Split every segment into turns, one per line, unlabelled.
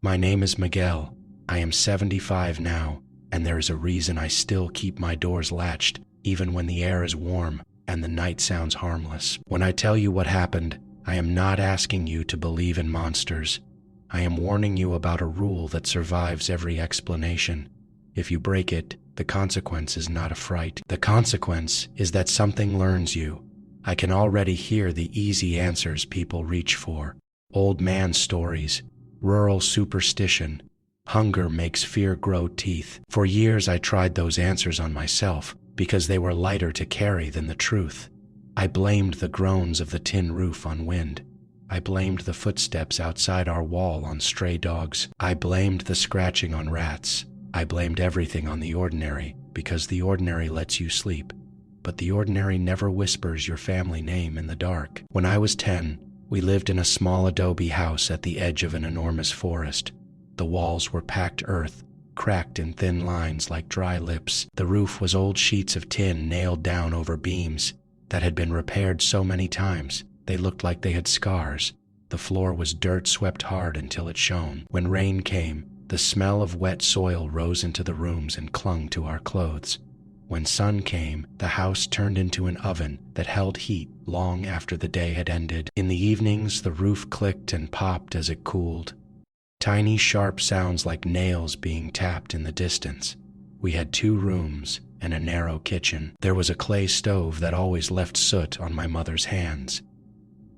My name is Miguel. I am 75 now, and there is a reason I still keep my doors latched, even when the air is warm and the night sounds harmless. When I tell you what happened, I am not asking you to believe in monsters. I am warning you about a rule that survives every explanation. If you break it, the consequence is not a fright. The consequence is that something learns you. I can already hear the easy answers people reach for. Old man stories, rural superstition, hunger makes fear grow teeth. For years I tried those answers on myself because they were lighter to carry than the truth. I blamed the groans of the tin roof on wind. I blamed the footsteps outside our wall on stray dogs. I blamed the scratching on rats. I blamed everything on the ordinary because the ordinary lets you sleep. But the ordinary never whispers your family name in the dark. When I was 10, we lived in a small adobe house at the edge of an enormous forest. The walls were packed earth, cracked in thin lines like dry lips. The roof was old sheets of tin nailed down over beams that had been repaired so many times they looked like they had scars. The floor was dirt swept hard until it shone. When rain came, the smell of wet soil rose into the rooms and clung to our clothes. When sun came, the house turned into an oven that held heat long after the day had ended. In the evenings, the roof clicked and popped as it cooled. Tiny, sharp sounds like nails being tapped in the distance. We had 2 rooms and a narrow kitchen. There was a clay stove that always left soot on my mother's hands.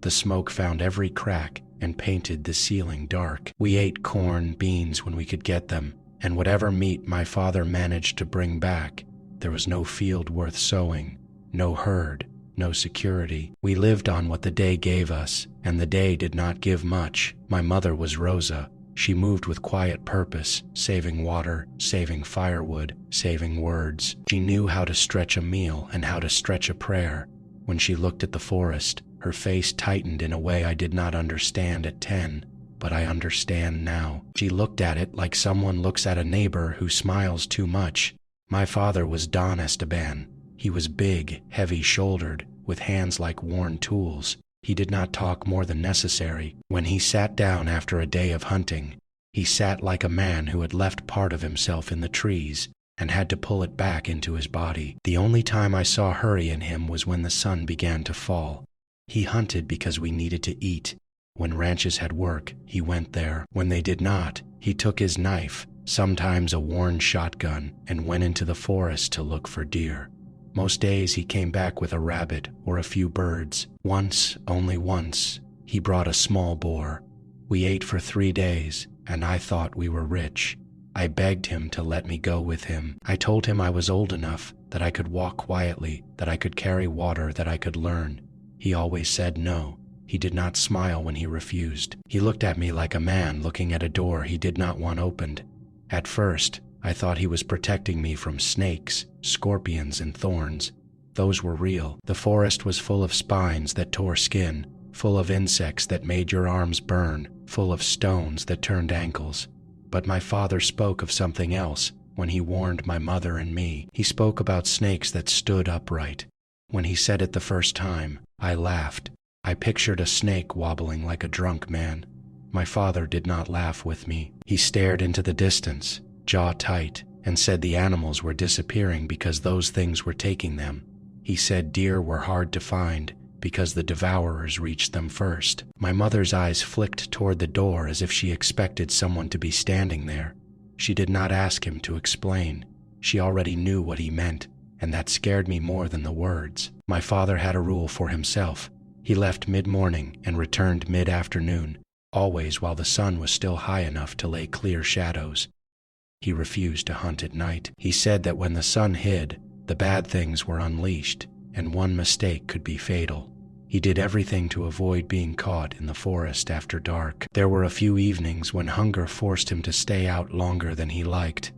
The smoke found every crack and painted the ceiling dark. We ate corn, beans when we could get them, and whatever meat my father managed to bring back. There was no field worth sowing, no herd, no security. We lived on what the day gave us, and the day did not give much. My mother was Rosa. She moved with quiet purpose, saving water, saving firewood, saving words. She knew how to stretch a meal and how to stretch a prayer. When she looked at the forest, her face tightened in a way I did not understand at 10, but I understand now. She looked at it like someone looks at a neighbor who smiles too much. My father was Don Esteban. He was big, heavy-shouldered, with hands like worn tools. He did not talk more than necessary. When he sat down after a day of hunting, he sat like a man who had left part of himself in the trees and had to pull it back into his body. The only time I saw hurry in him was when the sun began to fall. He hunted because we needed to eat. When ranches had work, he went there. When they did not, he took his knife, sometimes a worn shotgun, and went into the forest to look for deer. Most days he came back with a rabbit or a few birds. Once, only once, he brought a small boar. We ate for 3 days, and I thought we were rich. I begged him to let me go with him. I told him I was old enough, that I could walk quietly, that I could carry water, that I could learn. He always said no. He did not smile when he refused. He looked at me like a man looking at a door he did not want opened. At first, I thought he was protecting me from snakes, scorpions, and thorns. Those were real. The forest was full of spines that tore skin, full of insects that made your arms burn, full of stones that turned ankles. But my father spoke of something else when he warned my mother and me. He spoke about snakes that stood upright. When he said it the first time, I laughed. I pictured a snake wobbling like a drunk man. My father did not laugh with me. He stared into the distance, jaw tight, and said the animals were disappearing because those things were taking them. He said deer were hard to find because the devourers reached them first. My mother's eyes flicked toward the door as if she expected someone to be standing there. She did not ask him to explain. She already knew what he meant, and that scared me more than the words. My father had a rule for himself. He left mid-morning and returned mid-afternoon, always while the sun was still high enough to lay clear shadows. He refused to hunt at night. He said that when the sun hid, the bad things were unleashed, and one mistake could be fatal. He did everything to avoid being caught in the forest after dark. There were a few evenings when hunger forced him to stay out longer than he liked.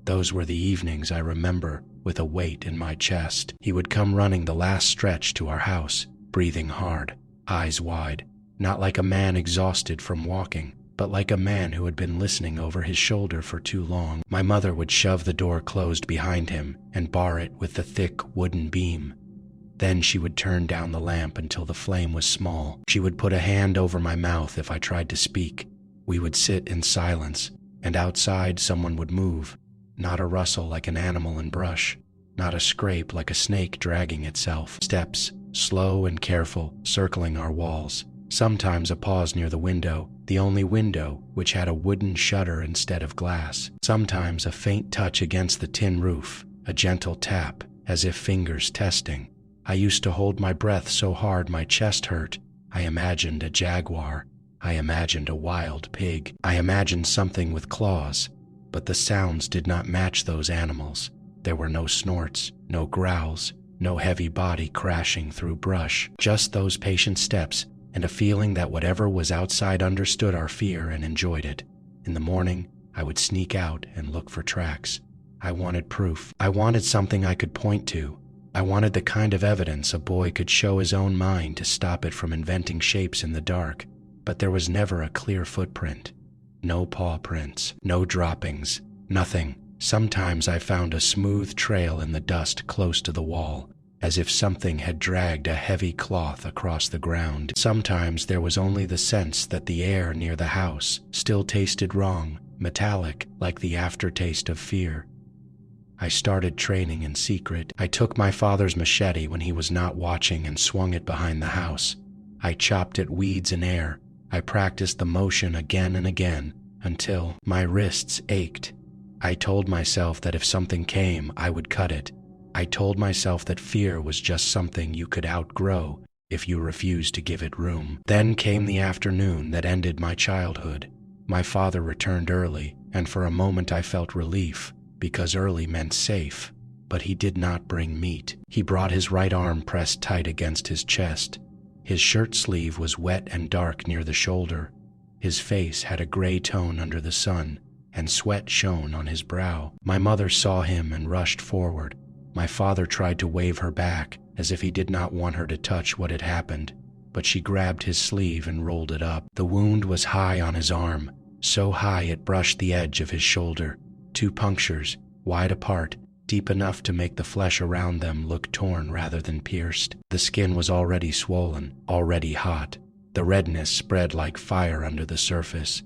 Those were the evenings I remember with a weight in my chest. He would come running the last stretch to our house, breathing hard, eyes wide, not like a man exhausted from walking, but like a man who had been listening over his shoulder for too long. My mother would shove the door closed behind him and bar it with the thick wooden beam. Then she would turn down the lamp until the flame was small. She would put a hand over my mouth if I tried to speak. We would sit in silence, and outside someone would move, not a rustle like an animal in brush, not a scrape like a snake dragging itself. Steps, slow and careful, circling our walls. Sometimes a pause near the window, the only window which had a wooden shutter instead of glass. Sometimes a faint touch against the tin roof, a gentle tap, as if fingers testing. I used to hold my breath so hard my chest hurt. I imagined a jaguar. I imagined a wild pig. I imagined something with claws, but the sounds did not match those animals. There were no snorts, no growls, no heavy body crashing through brush, just those patient steps and a feeling that whatever was outside understood our fear and enjoyed it. In the morning, I would sneak out and look for tracks. I wanted proof. I wanted something I could point to. I wanted the kind of evidence a boy could show his own mind to stop it from inventing shapes in the dark. But there was never a clear footprint. No paw prints, no droppings, nothing. Sometimes I found a smooth trail in the dust close to the wall, as if something had dragged a heavy cloth across the ground. Sometimes there was only the sense that the air near the house still tasted wrong, metallic, like the aftertaste of fear. I started training in secret. I took my father's machete when he was not watching and swung it behind the house. I chopped at weeds and air. I practiced the motion again and again until my wrists ached. I told myself that if something came, I would cut it. I told myself that fear was just something you could outgrow if you refused to give it room. Then came the afternoon that ended my childhood. My father returned early, and for a moment I felt relief, because early meant safe. But he did not bring meat. He brought his right arm pressed tight against his chest. His shirt sleeve was wet and dark near the shoulder. His face had a gray tone under the sun, and sweat shone on his brow. My mother saw him and rushed forward. My father tried to wave her back, as if he did not want her to touch what had happened, but she grabbed his sleeve and rolled it up. The wound was high on his arm, so high it brushed the edge of his shoulder. 2 punctures, wide apart, deep enough to make the flesh around them look torn rather than pierced. The skin was already swollen, already hot. The redness spread like fire under the surface.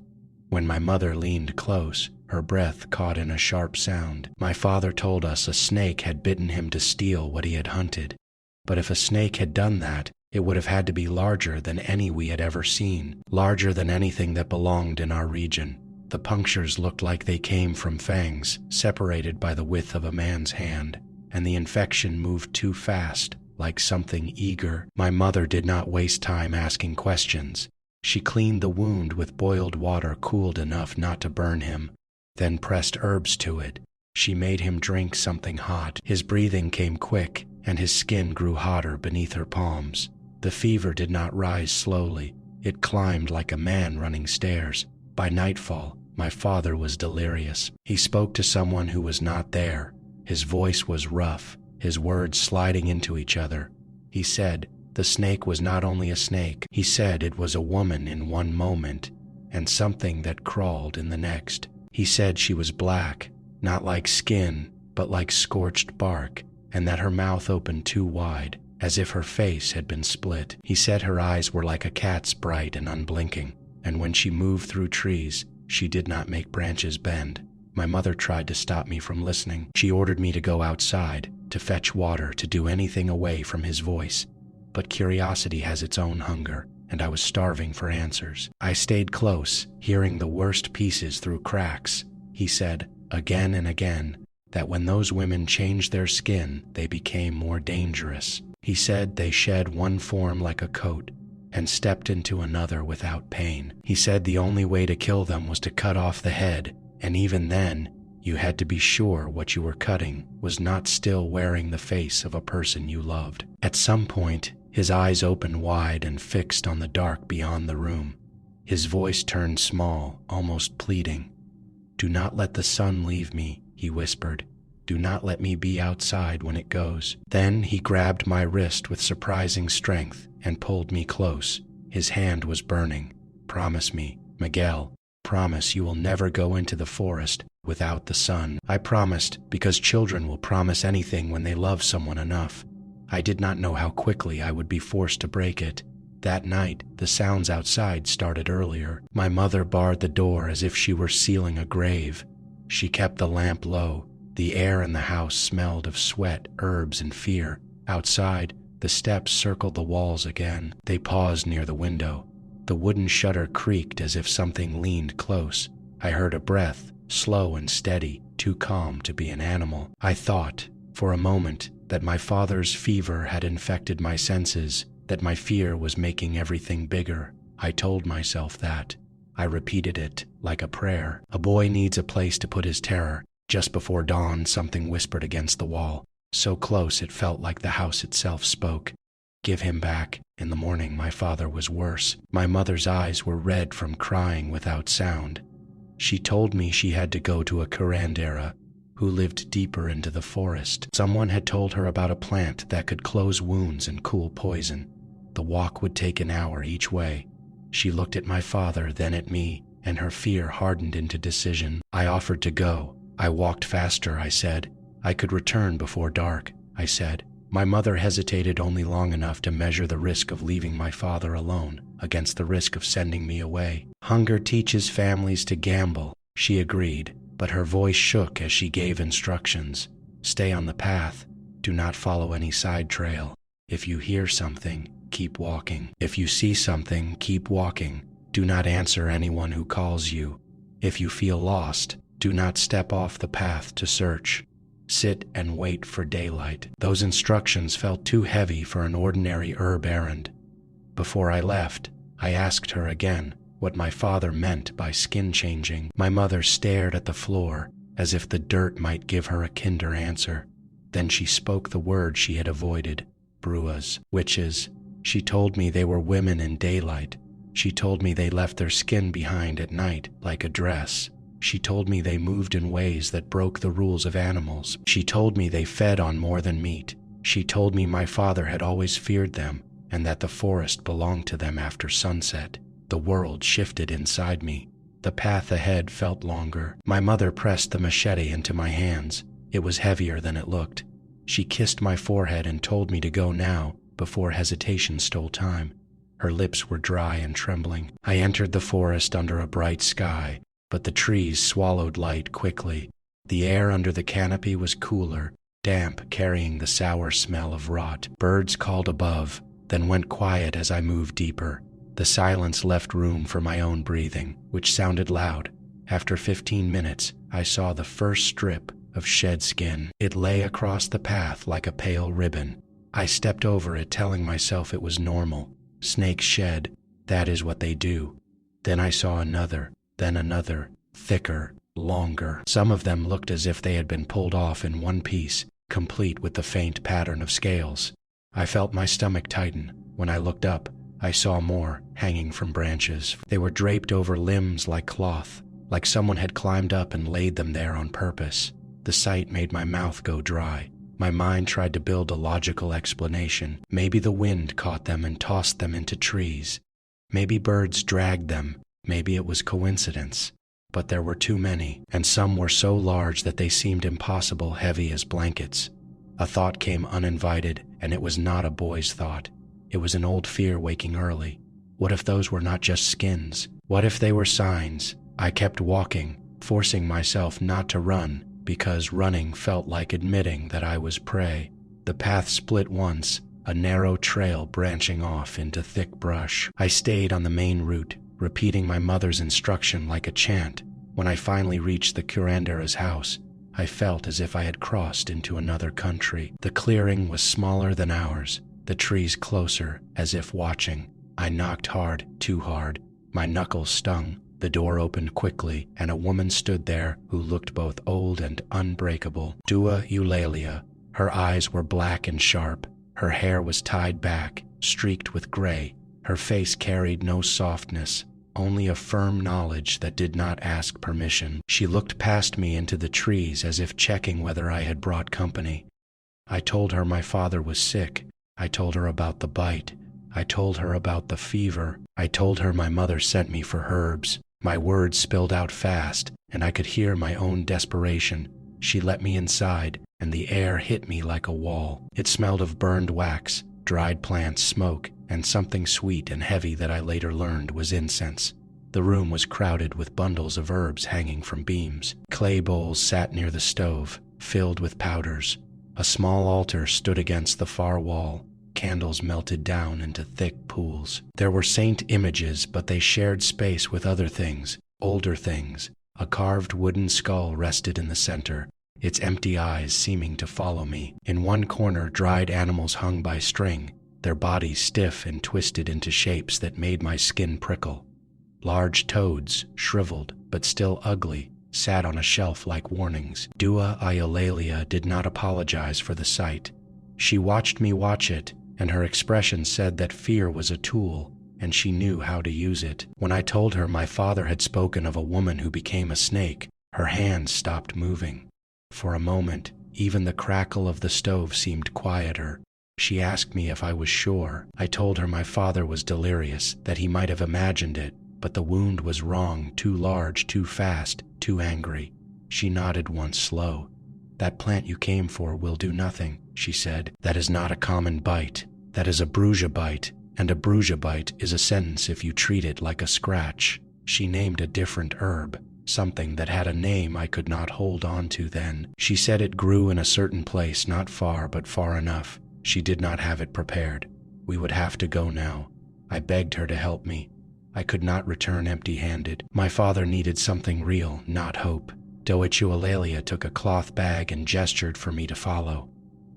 When my mother leaned close, her breath caught in a sharp sound. My father told us a snake had bitten him to steal what he had hunted. But if a snake had done that, it would have had to be larger than any we had ever seen, larger than anything that belonged in our region. The punctures looked like they came from fangs, separated by the width of a man's hand, and the infection moved too fast, like something eager. My mother did not waste time asking questions. She cleaned the wound with boiled water cooled enough not to burn him, then pressed herbs to it. She made him drink something hot. His breathing came quick, and his skin grew hotter beneath her palms. The fever did not rise slowly. It climbed like a man running stairs. By nightfall, my father was delirious. He spoke to someone who was not there. His voice was rough, his words sliding into each other. He said the snake was not only a snake. He said it was a woman in one moment, and something that crawled in the next. He said she was black, not like skin, but like scorched bark, and that her mouth opened too wide, as if her face had been split. He said her eyes were like a cat's, bright and unblinking, and when she moved through trees, she did not make branches bend. My mother tried to stop me from listening. She ordered me to go outside, to fetch water, to do anything away from his voice. But curiosity has its own hunger, and I was starving for answers. I stayed close, hearing the worst pieces through cracks. He said, again and again, that when those women changed their skin, they became more dangerous. He said they shed one form like a coat, and stepped into another without pain. He said the only way to kill them was to cut off the head, and even then, you had to be sure what you were cutting was not still wearing the face of a person you loved. At some point, his eyes opened wide and fixed on the dark beyond the room. His voice turned small, almost pleading. "Do not let the sun leave me," he whispered. "Do not let me be outside when it goes." Then he grabbed my wrist with surprising strength and pulled me close. His hand was burning. "Promise me, Miguel. Promise you will never go into the forest without the sun." I promised, because children will promise anything when they love someone enough. I did not know how quickly I would be forced to break it. That night, the sounds outside started earlier. My mother barred the door as if she were sealing a grave. She kept the lamp low. The air in the house smelled of sweat, herbs, and fear. Outside, the steps circled the walls again. They paused near the window. The wooden shutter creaked as if something leaned close. I heard a breath, slow and steady, too calm to be an animal. I thought, for a moment, that my father's fever had infected my senses, that my fear was making everything bigger. I told myself that. I repeated it like a prayer. A boy needs a place to put his terror. Just before dawn, something whispered against the wall, so close it felt like the house itself spoke. Give him back. In the morning, my father was worse. My mother's eyes were red from crying without sound. She told me she had to go to a curandera who lived deeper into the forest. Someone had told her about a plant that could close wounds and cool poison. The walk would take an hour each way. She looked at my father, then at me, and her fear hardened into decision. I offered to go. I walked faster, I said. I could return before dark, I said. My mother hesitated only long enough to measure the risk of leaving my father alone against the risk of sending me away. Hunger teaches families to gamble, she agreed, but her voice shook as she gave instructions. Stay on the path. Do not follow any side trail. If you hear something, keep walking. If you see something, keep walking. Do not answer anyone who calls you. If you feel lost, do not step off the path to search. Sit and wait for daylight. Those instructions felt too heavy for an ordinary herb errand. Before I left, I asked her again what my father meant by skin changing. My mother stared at the floor as if the dirt might give her a kinder answer. Then she spoke the word she had avoided, brujas, witches. She told me they were women in daylight. She told me they left their skin behind at night like a dress. She told me they moved in ways that broke the rules of animals. She told me they fed on more than meat. She told me my father had always feared them and that the forest belonged to them after sunset. The world shifted inside me. The path ahead felt longer. My mother pressed the machete into my hands. It was heavier than it looked. She kissed my forehead and told me to go now, before hesitation stole time. Her lips were dry and trembling. I entered the forest under a bright sky, but the trees swallowed light quickly. The air under the canopy was cooler, damp, carrying the sour smell of rot. Birds called above, then went quiet as I moved deeper. The silence left room for my own breathing, which sounded loud. After 15 minutes, I saw the first strip of shed skin. It lay across the path like a pale ribbon. I stepped over it, telling myself it was normal. Snakes shed, that is what they do. Then I saw another, then another, thicker, longer. Some of them looked as if they had been pulled off in one piece, complete with the faint pattern of scales. I felt my stomach tighten. When I looked up, I saw more, hanging from branches. They were draped over limbs like cloth, like someone had climbed up and laid them there on purpose. The sight made my mouth go dry. My mind tried to build a logical explanation. Maybe the wind caught them and tossed them into trees. Maybe birds dragged them. Maybe it was coincidence. But there were too many, and some were so large that they seemed impossible, heavy as blankets. A thought came uninvited, and it was not a boy's thought. It was an old fear waking early. What if those were not just skins? What if they were signs? I kept walking, forcing myself not to run, because running felt like admitting that I was prey. The path split once, a narrow trail branching off into thick brush. I stayed on the main route, repeating my mother's instruction like a chant. When I finally reached the curandera's house, I felt as if I had crossed into another country. The clearing was smaller than ours, the trees closer, as if watching. I knocked hard, too hard. My knuckles stung. The door opened quickly, and a woman stood there who looked both old and unbreakable. Dua Eulalia. Her eyes were black and sharp. Her hair was tied back, streaked with gray. Her face carried no softness, only a firm knowledge that did not ask permission. She looked past me into the trees as if checking whether I had brought company. I told her my father was sick. I told her about the bite. I told her about the fever. I told her my mother sent me for herbs. My words spilled out fast, and I could hear my own desperation. She let me inside, and the air hit me like a wall. It smelled of burned wax, dried plants, smoke, and something sweet and heavy that I later learned was incense. The room was crowded with bundles of herbs hanging from beams. Clay bowls sat near the stove, filled with powders. A small altar stood against the far wall. Candles melted down into thick pools. There were saint images, but they shared space with other things, older things. A carved wooden skull rested in the center, its empty eyes seeming to follow me. In one corner, dried animals hung by string, their bodies stiff and twisted into shapes that made my skin prickle. Large toads, shriveled but still ugly, sat on a shelf like warnings. Dua Iolalia did not apologize for the sight. She watched me watch it, and her expression said that fear was a tool, and she knew how to use it. When I told her my father had spoken of a woman who became a snake, her hands stopped moving. For a moment, even the crackle of the stove seemed quieter. She asked me if I was sure. I told her my father was delirious, that he might have imagined it, but the wound was wrong, too large, too fast, too angry. She nodded once slow. "That plant you came for will do nothing," she said. "That is not a common bite. That is a bruja bite, and a bruja bite is a sentence if you treat it like a scratch." She named a different herb, something that had a name I could not hold on to then. She said it grew in a certain place, not far, but far enough. She did not have it prepared. We would have to go now. I begged her to help me. I could not return empty-handed. My father needed something real, not hope. Doichualalia took a cloth bag and gestured for me to follow.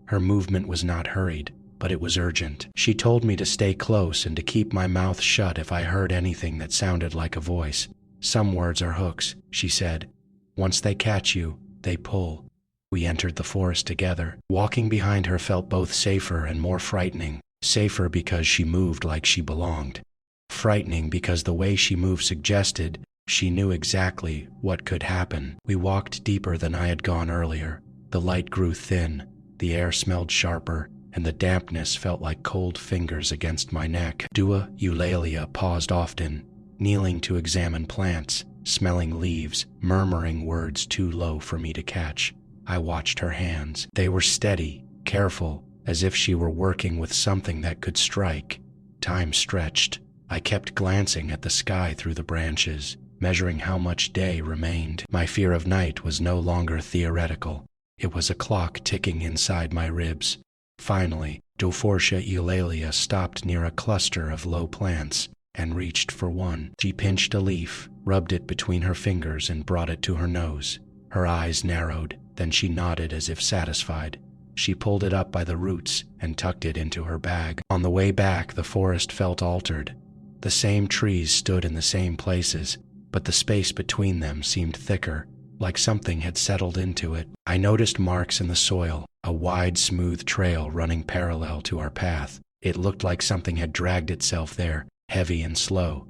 Her movement was not hurried, but it was urgent. She told me to stay close and to keep my mouth shut if I heard anything that sounded like a voice. "Some words are hooks," she said. "Once they catch you, they pull." We entered the forest together. Walking behind her felt both safer and more frightening. Safer because she moved like she belonged. Frightening because the way she moved suggested she knew exactly what could happen. We walked deeper than I had gone earlier. The light grew thin, the air smelled sharper, and the dampness felt like cold fingers against my neck. Dua Eulalia paused often, kneeling to examine plants, smelling leaves, murmuring words too low for me to catch. I watched her hands. They were steady, careful, as if she were working with something that could strike. Time stretched. I kept glancing at the sky through the branches, measuring how much day remained. My fear of night was no longer theoretical. It was a clock ticking inside my ribs. Finally, Dofortia Eulalia stopped near a cluster of low plants and reached for one. She pinched a leaf, rubbed it between her fingers, and brought it to her nose. Her eyes narrowed, then she nodded as if satisfied. She pulled it up by the roots and tucked it into her bag. On the way back, the forest felt altered. The same trees stood in the same places, but the space between them seemed thicker, like something had settled into it. I noticed marks in the soil, a wide, smooth trail running parallel to our path. It looked like something had dragged itself there, heavy and slow.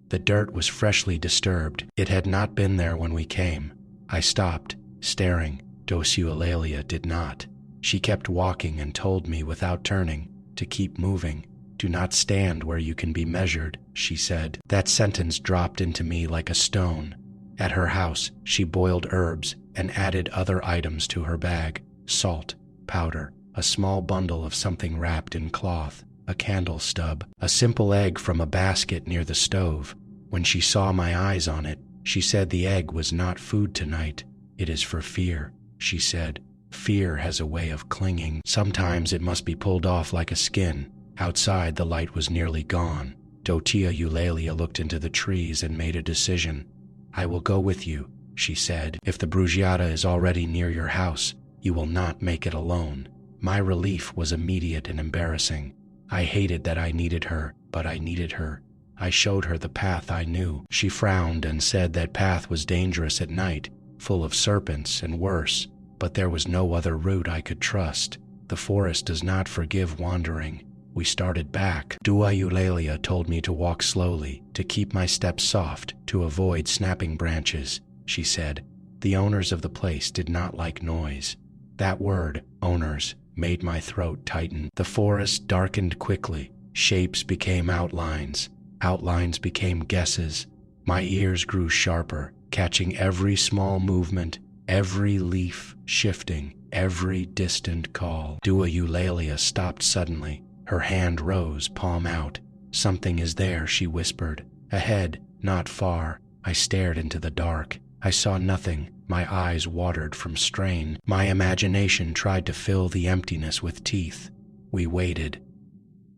The dirt was freshly disturbed. It had not been there when we came. I stopped, staring. Dosualalia did not. She kept walking and told me without turning to keep moving. "Do not stand where you can be measured," she said. That sentence dropped into me like a stone. At her house, she boiled herbs and added other items to her bag: salt, powder, a small bundle of something wrapped in cloth, a candle stub, a simple egg from a basket near the stove. When she saw my eyes on it, she said the egg was not food tonight. "It is for fear," she said. "Fear has a way of clinging. Sometimes it must be pulled off like a skin." Outside, the light was nearly gone. Dotia Eulalia looked into the trees and made a decision. "I will go with you," she said. "If the Brugiata is already near your house, you will not make it alone." My relief was immediate and embarrassing. I hated that I needed her, but I needed her. I showed her the path I knew. She frowned and said that path was dangerous at night, full of serpents and worse, but there was no other route I could trust. The forest does not forgive wandering. We started back. Dua Eulalia told me to walk slowly, to keep my steps soft, to avoid snapping branches. She said, "The owners of the place did not like noise." That word, owners, made my throat tighten. The forest darkened quickly. Shapes became outlines. Outlines became guesses. My ears grew sharper, catching every small movement, every leaf shifting, every distant call. Dua Eulalia stopped suddenly. Her hand rose, palm out. "Something is there," she whispered. "Ahead, not far." I stared into the dark. I saw nothing. My eyes watered from strain. My imagination tried to fill the emptiness with teeth. We waited.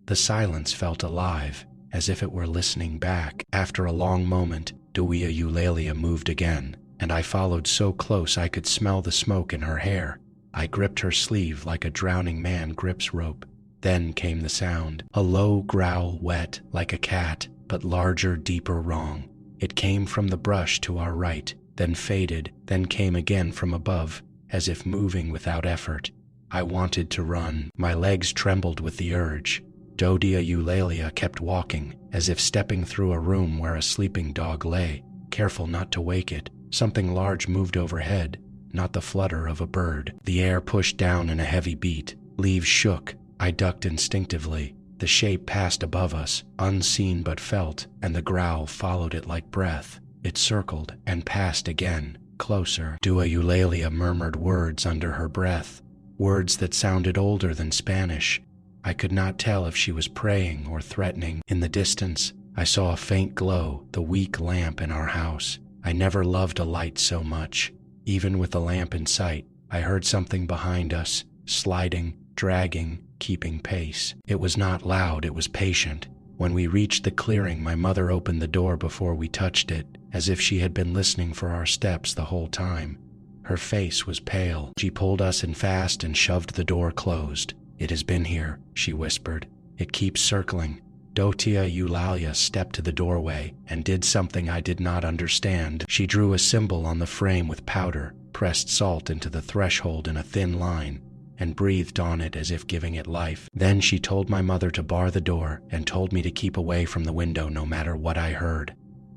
The silence felt alive, as if it were listening back. After a long moment, Dua Eulalia moved again, and I followed so close I could smell the smoke in her hair. I gripped her sleeve like a drowning man grips rope. Then came the sound, a low growl, wet like a cat, but larger, deeper wrong. It came from the brush to our right, then faded, then came again from above, as if moving without effort. I wanted to run. My legs trembled with the urge. Dua Eulalia kept walking, as if stepping through a room where a sleeping dog lay, careful not to wake it. Something large moved overhead, not the flutter of a bird. The air pushed down in a heavy beat. Leaves shook. I ducked instinctively. The shape passed above us, unseen but felt, and the growl followed it like breath. It circled and passed again, closer. Dua Eulalia murmured words under her breath, words that sounded older than Spanish. I could not tell if she was praying or threatening. In the distance, I saw a faint glow, the weak lamp in our house. I never loved a light so much. Even with the lamp in sight, I heard something behind us, sliding, dragging, keeping pace. It was not loud, it was patient. When we reached the clearing, my mother opened the door before we touched it, as if she had been listening for our steps the whole time. Her face was pale. She pulled us in fast and shoved the door closed. "It has been here," she whispered. "It keeps circling." Dua Eulalia stepped to the doorway and did something I did not understand. She drew a symbol on the frame with powder, pressed salt into the threshold in a thin line, and breathed on it as if giving it life. Then she told my mother to bar the door and told me to keep away from the window no matter what I heard.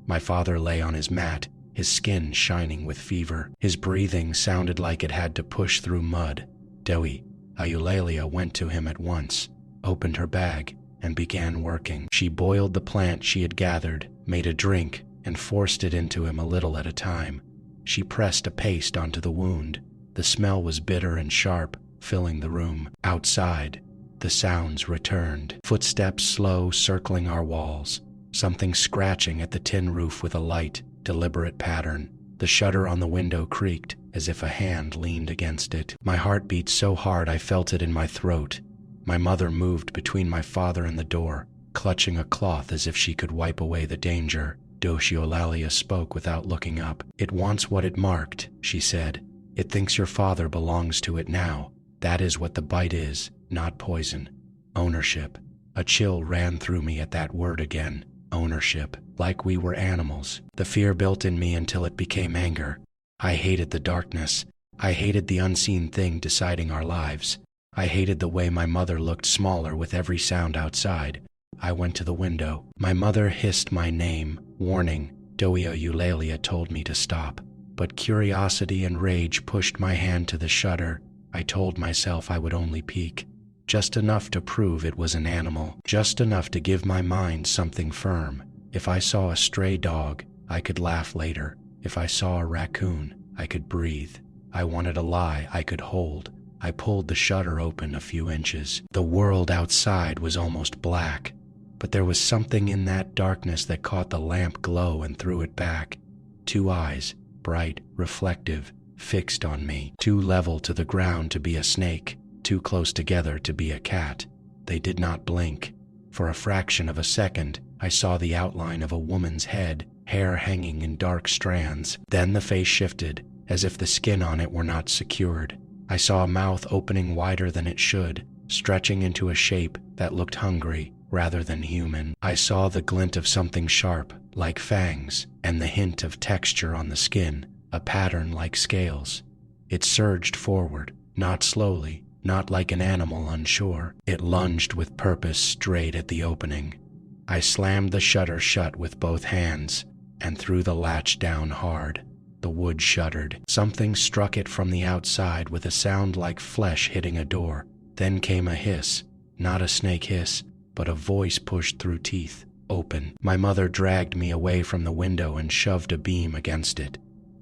My father lay on his mat, his skin shining with fever. His breathing sounded like it had to push through mud. Dua Eulalia went to him at once, opened her bag, and began working. She boiled the plant she had gathered, made a drink, and forced it into him a little at a time. She pressed a paste onto the wound. The smell was bitter and sharp, filling the room. Outside, the sounds returned. Footsteps slow, circling our walls. Something scratching at the tin roof with a light, deliberate pattern. The shutter on the window creaked, as if a hand leaned against it. My heart beat so hard I felt it in my throat. My mother moved between my father and the door, clutching a cloth as if she could wipe away the danger. Dua Eulalia spoke without looking up. "It wants what it marked," she said. "It thinks your father belongs to it now. That is what the bite is, not poison. Ownership." A chill ran through me at that word again. Ownership. Like we were animals. The fear built in me until it became anger. I hated the darkness. I hated the unseen thing deciding our lives. I hated the way my mother looked smaller with every sound outside. I went to the window. My mother hissed my name, warning. Dua Eulalia told me to stop. But curiosity and rage pushed my hand to the shutter. I told myself I would only peek. Just enough to prove it was an animal. Just enough to give my mind something firm. If I saw a stray dog, I could laugh later. If I saw a raccoon, I could breathe. I wanted a lie I could hold. I pulled the shutter open a few inches. The world outside was almost black, but there was something in that darkness that caught the lamp glow and threw it back. Two eyes, bright, reflective, fixed on me, too level to the ground to be a snake, too close together to be a cat. They did not blink. For a fraction of a second, I saw the outline of a woman's head, hair hanging in dark strands. Then the face shifted, as if the skin on it were not secured. I saw a mouth opening wider than it should, stretching into a shape that looked hungry rather than human. I saw the glint of something sharp, like fangs, and the hint of texture on the skin, a pattern like scales. It surged forward, not slowly, not like an animal unsure. It lunged with purpose straight at the opening. I slammed the shutter shut with both hands and threw the latch down hard. The wood shuddered. Something struck it from the outside with a sound like flesh hitting a door. Then came a hiss, not a snake hiss, but a voice pushed through teeth. Open. My mother dragged me away from the window and shoved a beam against it.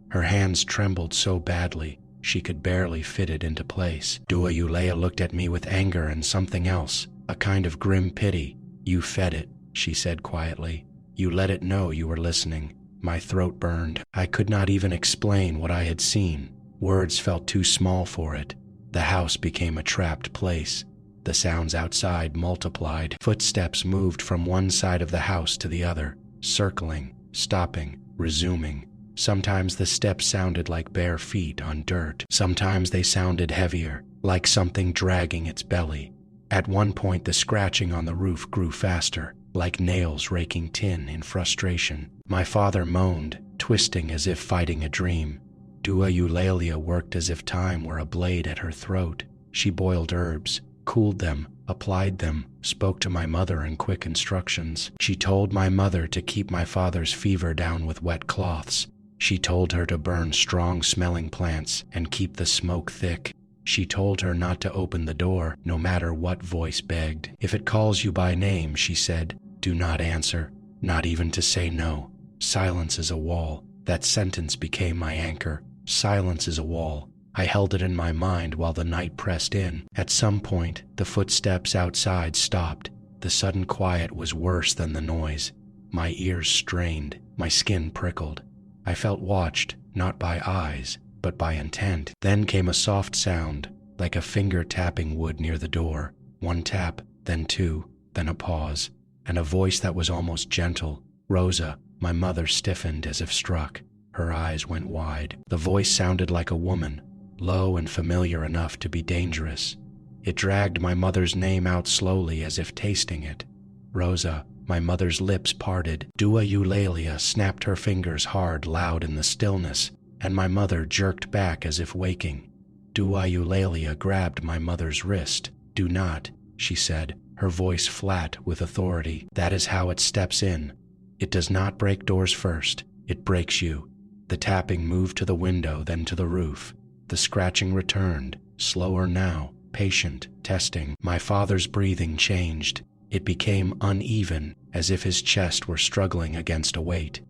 Her hands trembled so badly she could barely fit it into place. Dua Eulalia looked at me with anger and something else, a kind of grim pity. You fed it, she said quietly. You let it know you were listening. My throat burned. I could not even explain what I had seen. Words felt too small for it. The house became a trapped place. The sounds outside multiplied. Footsteps moved from one side of the house to the other, circling, stopping, resuming. Sometimes the steps sounded like bare feet on dirt. Sometimes they sounded heavier, like something dragging its belly. At one point, the scratching on the roof grew faster, like nails raking tin in frustration. My father moaned, twisting as if fighting a dream. Dua Eulalia worked as if time were a blade at her throat. She boiled herbs, cooled them, applied them, spoke to my mother in quick instructions. She told my mother to keep my father's fever down with wet cloths. She told her to burn strong-smelling plants and keep the smoke thick. She told her not to open the door, no matter what voice begged. If it calls you by name, she said, do not answer, not even to say no. Silence is a wall. That sentence became my anchor. Silence is a wall. I held it in my mind while the night pressed in. At some point, the footsteps outside stopped. The sudden quiet was worse than the noise. My ears strained. My skin prickled. I felt watched, not by eyes, but by intent. Then came a soft sound, like a finger tapping wood near the door. One tap, then two, then a pause, and a voice that was almost gentle. Rosa. My mother stiffened as if struck. Her eyes went wide. The voice sounded like a woman, low and familiar enough to be dangerous. It dragged my mother's name out slowly as if tasting it. Rosa. My mother's lips parted. Dua Eulalia snapped her fingers hard, loud in the stillness, and my mother jerked back as if waking. Dua Eulalia grabbed my mother's wrist. Do not, she said, her voice flat with authority. That is how it steps in. It does not break doors first. It breaks you. The tapping moved to the window, then to the roof. The scratching returned, slower now, patient, testing. My father's breathing changed. It became uneven, as if his chest were struggling against a weight.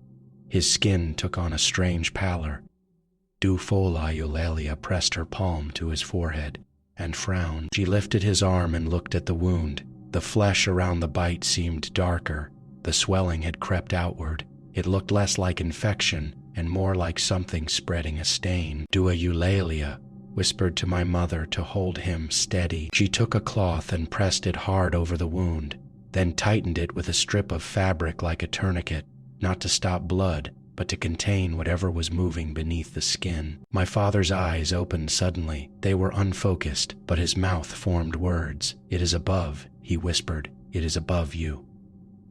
His skin took on a strange pallor. Dua Eulalia pressed her palm to his forehead and frowned. She lifted his arm and looked at the wound. The flesh around the bite seemed darker. The swelling had crept outward. It looked less like infection and more like something spreading a stain. Dua Eulalia whispered to my mother to hold him steady. She took a cloth and pressed it hard over the wound, then tightened it with a strip of fabric like a tourniquet, not to stop blood, but to contain whatever was moving beneath the skin. My father's eyes opened suddenly. They were unfocused, but his mouth formed words. It is above, he whispered. It is above you.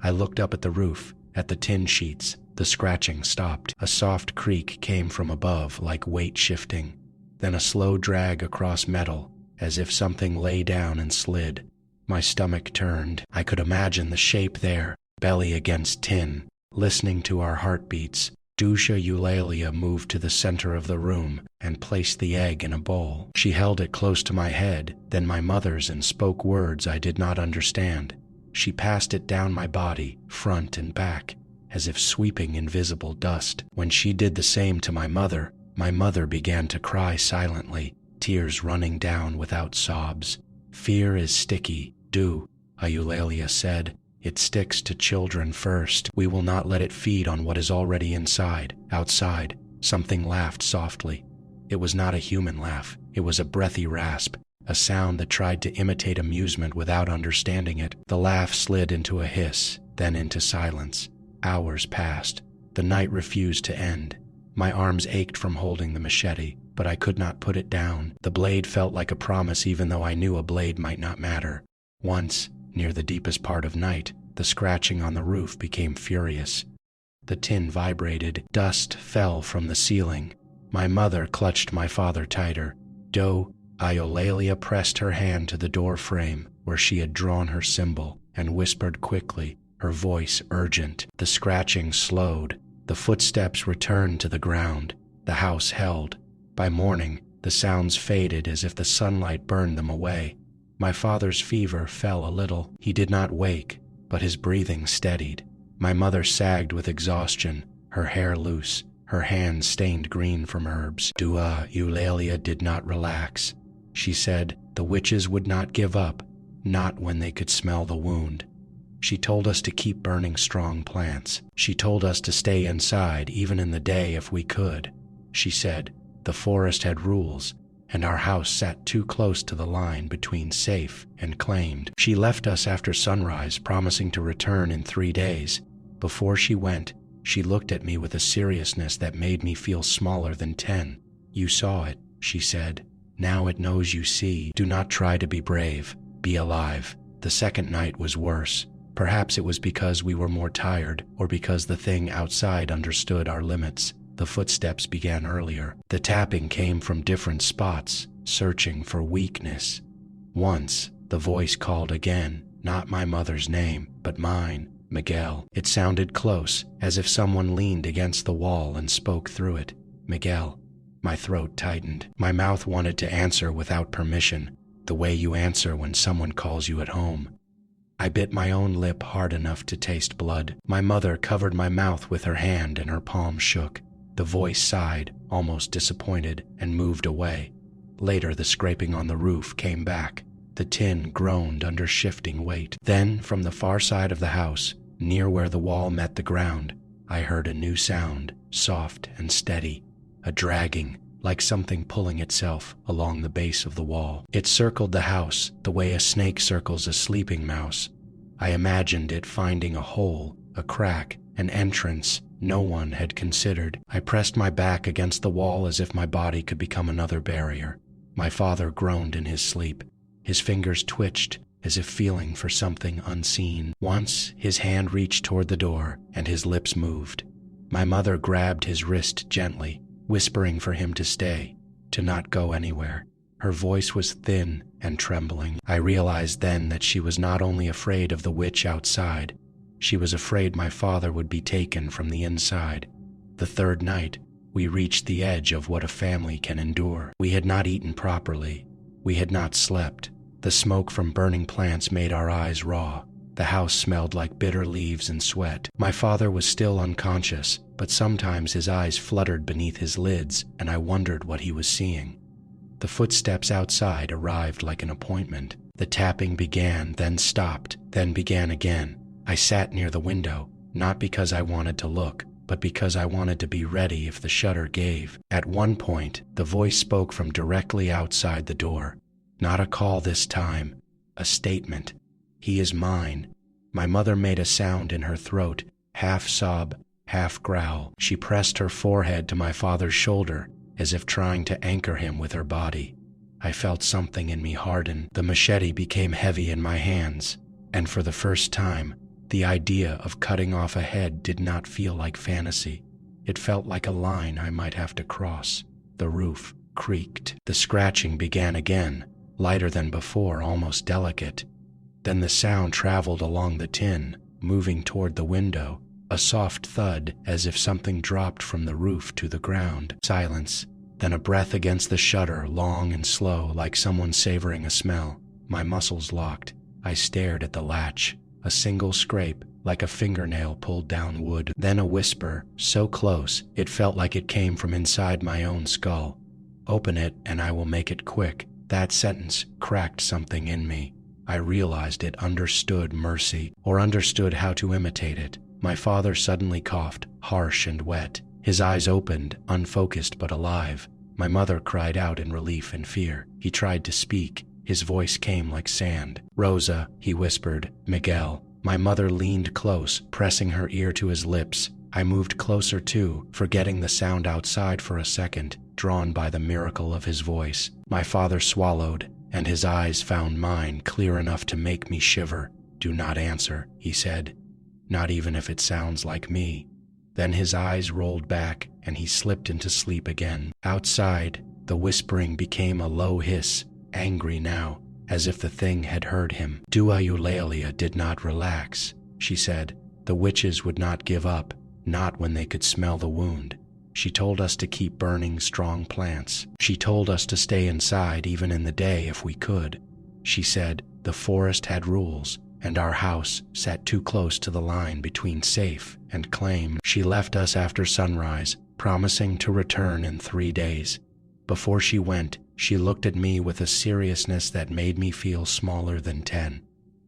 I looked up at the roof, at the tin sheets. The scratching stopped. A soft creak came from above, like weight shifting. Then a slow drag across metal, as if something lay down and slid. My stomach turned. I could imagine the shape there, belly against tin, listening to our heartbeats. Dua Eulalia moved to the center of the room and placed the egg in a bowl. She held it close to my head, then my mother's, and spoke words I did not understand. She passed it down my body, front and back, as if sweeping invisible dust. When she did the same to my mother began to cry silently, tears running down without sobs. Fear is sticky, Dua Eulalia said. It sticks to children first. We will not let it feed on what is already inside. Outside, something laughed softly. It was not a human laugh. It was a breathy rasp, a sound that tried to imitate amusement without understanding it. The laugh slid into a hiss, then into silence. Hours passed. The night refused to end. My arms ached from holding the machete, but I could not put it down. The blade felt like a promise even though I knew a blade might not matter. Once, near the deepest part of night, the scratching on the roof became furious. The tin vibrated. Dust fell from the ceiling. My mother clutched my father tighter. Dua Eulalia pressed her hand to the door frame where she had drawn her symbol and whispered quickly, her voice urgent. The scratching slowed. The footsteps returned to the ground. The house held. By morning, the sounds faded as if the sunlight burned them away. My father's fever fell a little. He did not wake, but his breathing steadied. My mother sagged with exhaustion, her hair loose, her hands stained green from herbs. Dua Eulalia did not relax. She said the witches would not give up. not when they could smell the wound. She told us to keep burning strong plants. She told us to stay inside even in the day if we could. She said the forest had rules, and our house sat too close to the line between safe and claimed. She left us after sunrise, promising to return in 3 days. Before she went, she looked at me with a seriousness that made me feel smaller than 10. "You saw it," she said. "Now it knows you see. Do not try to be brave. Be alive." The second night was worse. Perhaps it was because we were more tired, or because the thing outside understood our limits. The footsteps began earlier. The tapping came from different spots, searching for weakness. Once, the voice called again, not my mother's name, but mine, Miguel. It sounded close, as if someone leaned against the wall and spoke through it. "Miguel." My throat tightened. My mouth wanted to answer without permission, the way you answer when someone calls you at home. I bit my own lip hard enough to taste blood. My mother covered my mouth with her hand and her palm shook. The voice sighed, almost disappointed, and moved away. Later, the scraping on the roof came back. The tin groaned under shifting weight. Then, from the far side of the house, near where the wall met the ground, I heard a new sound, soft and steady, a dragging, like something pulling itself along the base of the wall. It circled the house the way a snake circles a sleeping mouse. I imagined it finding a hole, a crack, an entrance no one had considered. I pressed my back against the wall as if my body could become another barrier. My father groaned in his sleep. His fingers twitched as if feeling for something unseen. Once, his hand reached toward the door, and his lips moved. My mother grabbed his wrist gently, whispering for him to stay, to not go anywhere. Her voice was thin and trembling. I realized then that she was not only afraid of the witch outside, she was afraid my father would be taken from the inside. The third night, we reached the edge of what a family can endure. We had not eaten properly. We had not slept. The smoke from burning plants made our eyes raw. The house smelled like bitter leaves and sweat. My father was still unconscious, but sometimes his eyes fluttered beneath his lids, and I wondered what he was seeing. The footsteps outside arrived like an appointment. The tapping began, then stopped, then began again. I sat near the window, not because I wanted to look, but because I wanted to be ready if the shutter gave. At one point, the voice spoke from directly outside the door. Not a call this time, a statement. "He is mine." My mother made a sound in her throat, half sob, half growl. She pressed her forehead to my father's shoulder, as if trying to anchor him with her body. I felt something in me harden. The machete became heavy in my hands, and for the first time, the idea of cutting off a head did not feel like fantasy. It felt like a line I might have to cross. The roof creaked. The scratching began again, lighter than before, almost delicate. Then the sound traveled along the tin, moving toward the window, a soft thud as if something dropped from the roof to the ground. Silence, then a breath against the shutter, long and slow, like someone savoring a smell. My muscles locked. I stared at the latch. A single scrape, like a fingernail pulled down wood. Then a whisper, so close, it felt like it came from inside my own skull. "Open it, and I will make it quick." That sentence cracked something in me. I realized it understood mercy, or understood how to imitate it. My father suddenly coughed, harsh and wet. His eyes opened, unfocused but alive. My mother cried out in relief and fear. He tried to speak. His voice came like sand. "Rosa," he whispered. "Miguel." My mother leaned close, pressing her ear to his lips. I moved closer too, forgetting the sound outside for a second, drawn by the miracle of his voice. My father swallowed, and his eyes found mine clear enough to make me shiver. "Do not answer," he said. "Not even if it sounds like me." Then his eyes rolled back, and he slipped into sleep again. Outside, the whispering became a low hiss, angry now, as if the thing had heard him. Dua Eulalia did not relax, she said. The witches would not give up, not when they could smell the wound. She told us to keep burning strong plants. She told us to stay inside even in the day if we could. She said the forest had rules, and our house sat too close to the line between safe and claim. She left us after sunrise, promising to return in 3 days. Before she went, She looked at me with a seriousness that made me feel smaller than 10.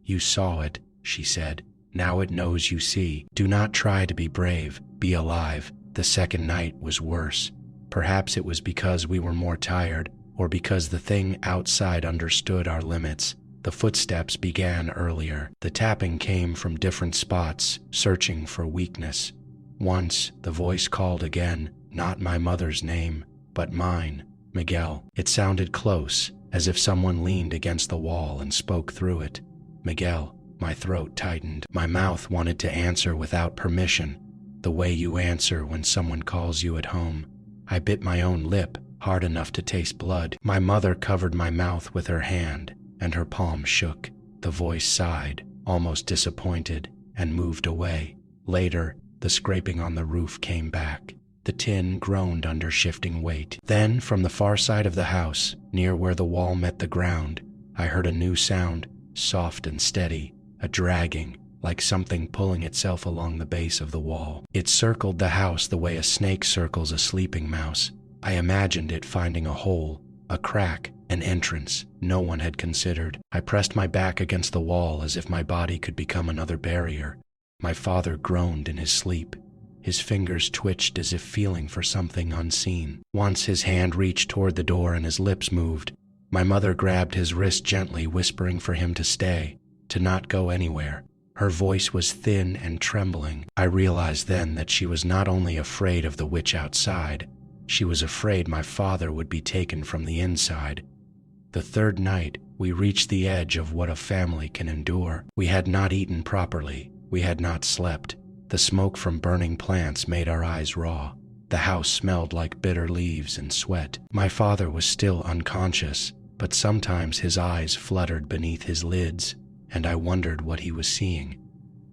"You saw it," she said. "Now it knows you see. Do not try to be brave. Be alive." The second night was worse. Perhaps it was because we were more tired, or because the thing outside understood our limits. The footsteps began earlier. The tapping came from different spots, searching for weakness. Once, the voice called again, not my mother's name, but mine, Miguel. It sounded close, as if someone leaned against the wall and spoke through it. "Miguel." My throat tightened. My mouth wanted to answer without permission, the way you answer when someone calls you at home. I bit my own lip, hard enough to taste blood. My mother covered my mouth with her hand, and her palm shook. The voice sighed, almost disappointed, and moved away. Later, the scraping on the roof came back. The tin groaned under shifting weight. Then, from the far side of the house, near where the wall met the ground, I heard a new sound, soft and steady, a dragging, like something pulling itself along the base of the wall. It circled the house the way a snake circles a sleeping mouse. I imagined it finding a hole, a crack, an entrance no one had considered. I pressed my back against the wall as if my body could become another barrier. My father groaned in his sleep. His fingers twitched as if feeling for something unseen. Once his hand reached toward the door and his lips moved. My mother grabbed his wrist gently, whispering for him to stay, to not go anywhere. Her voice was thin and trembling. I realized then that she was not only afraid of the witch outside, she was afraid my father would be taken from the inside. The third night, we reached the edge of what a family can endure. We had not eaten properly. We had not slept. The smoke from burning plants made our eyes raw. The house smelled like bitter leaves and sweat. My father was still unconscious, but sometimes his eyes fluttered beneath his lids, and I wondered what he was seeing.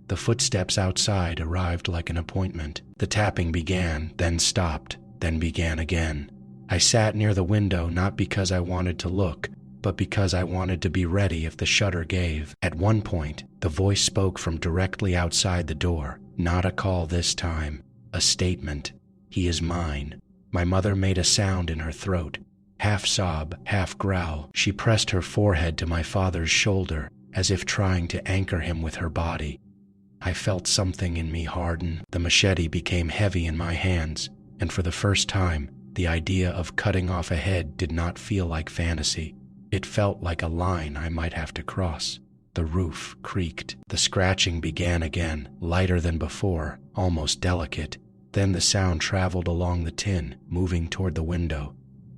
The footsteps outside arrived like an appointment. The tapping began, then stopped, then began again. I sat near the window not because I wanted to look, but because I wanted to be ready if the shutter gave. At one point, the voice spoke from directly outside the door. Not a call this time, a statement. "He is mine." My mother made a sound in her throat, half sob, half growl. She pressed her forehead to my father's shoulder, as if trying to anchor him with her body. I felt something in me harden. The machete became heavy in my hands, and for the first time, the idea of cutting off a head did not feel like fantasy. It felt like a line I might have to cross. The roof creaked. The scratching began again, lighter than before, almost delicate. Then the sound traveled along the tin, moving toward the window.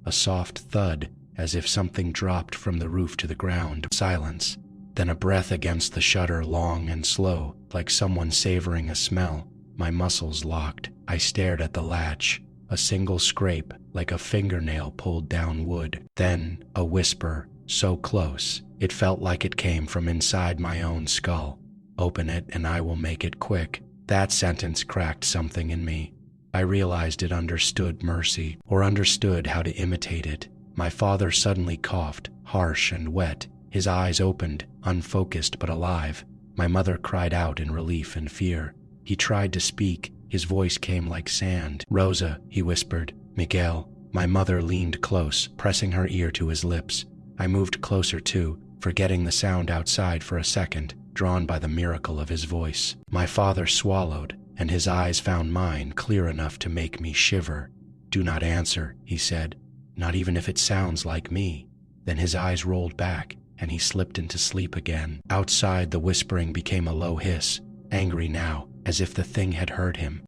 A soft thud, as if something dropped from the roof to the ground. Silence. Then a breath against the shutter, long and slow, like someone savoring a smell. My muscles locked. I stared at the latch. A single scrape, like a fingernail pulled down wood. Then a whisper, so close, it felt like it came from inside my own skull. "Open it and I will make it quick." That sentence cracked something in me. I realized it understood mercy, or understood how to imitate it. My father suddenly coughed, harsh and wet. His eyes opened, unfocused but alive. My mother cried out in relief and fear. He tried to speak. His voice came like sand. "Rosa," he whispered. "Miguel." My mother leaned close, pressing her ear to his lips. I moved closer too, forgetting the sound outside for a second, drawn by the miracle of his voice. My father swallowed, and his eyes found mine clear enough to make me shiver. "Do not answer," he said. "Not even if it sounds like me." Then his eyes rolled back, and he slipped into sleep again. Outside, the whispering became a low hiss, angry now, as if the thing had heard him.